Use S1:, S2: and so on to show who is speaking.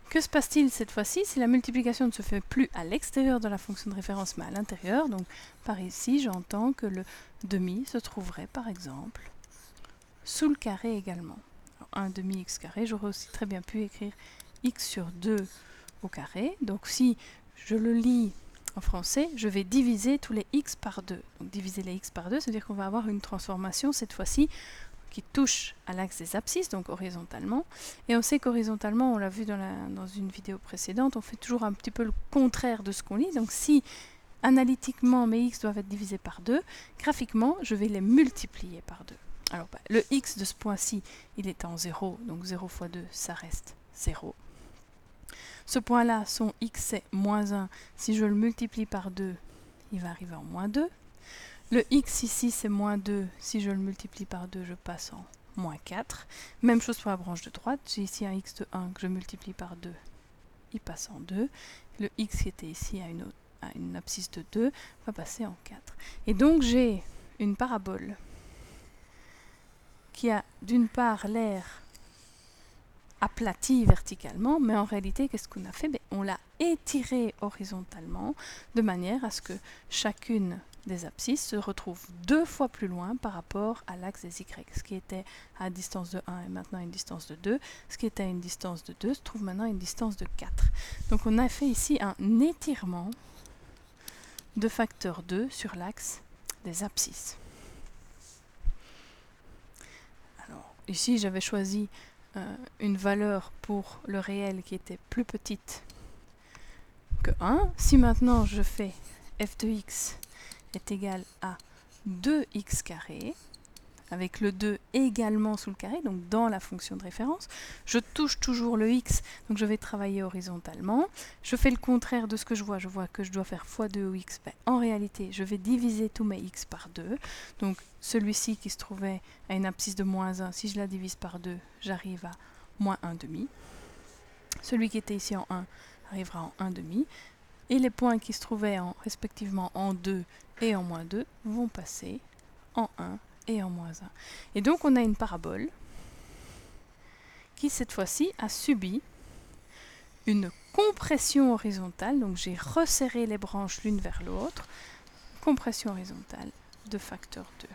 S1: Que se passe-t-il cette fois-ci si la multiplication ne se fait plus à l'extérieur de la fonction de référence mais à l'intérieur? Donc par ici, j'entends que le demi se trouverait par exemple sous le carré également. Alors, 1 demi x carré, j'aurais aussi très bien pu écrire x sur 2 au carré. Donc si je le lis en français, je vais diviser tous les x par 2. Donc diviser les x par 2, c'est-à-dire qu'on va avoir une transformation cette fois-ci qui touche à l'axe des abscisses, donc horizontalement. Et on sait qu'horizontalement, on l'a vu dans une vidéo précédente, on fait toujours un petit peu le contraire de ce qu'on lit. Donc si analytiquement mes x doivent être divisés par 2, graphiquement, je vais les multiplier par 2. Alors le x de ce point-ci, il est en 0, donc 0 fois 2, ça reste 0. Ce point-là, son x c'est moins 1, si je le multiplie par 2, il va arriver en moins 2. Le x ici c'est moins 2, si je le multiplie par 2, je passe en moins 4. Même chose pour la branche de droite, j'ai ici un x de 1 que je multiplie par 2, il passe en 2. Le x qui était ici à une abscisse de 2 va passer en 4. Et donc j'ai une parabole qui a d'une part l'air aplati verticalement, mais en réalité, qu'est-ce qu'on a fait? On l'a étiré horizontalement, de manière à ce que chacune des abscisses se retrouve 2 fois plus loin par rapport à l'axe des y. Ce qui était à distance de 1 est maintenant à une distance de 2. Ce qui était à une distance de 2 se trouve maintenant à une distance de 4. Donc on a fait ici un étirement de facteur 2 sur l'axe des abscisses. Alors, ici, j'avais choisi une valeur pour le réel qui était plus petite que 1. Si maintenant je fais f de x est égal à 2x carré, avec le 2 également sous le carré, donc dans la fonction de référence, je touche toujours le x, donc je vais travailler horizontalement. Je fais le contraire de ce que je vois que je dois faire x2 au x. En réalité, je vais diviser tous mes x par 2. Donc celui-ci qui se trouvait à une abscisse de moins 1, si je la divise par 2, j'arrive à moins 1 demi. Celui qui était ici en 1 arrivera en 1 demi. Et les points qui se trouvaient respectivement en 2 et en moins 2 vont passer en 1 et en moins 1. Et donc on a une parabole qui cette fois-ci a subi une compression horizontale, donc j'ai resserré les branches l'une vers l'autre, compression horizontale de facteur 2.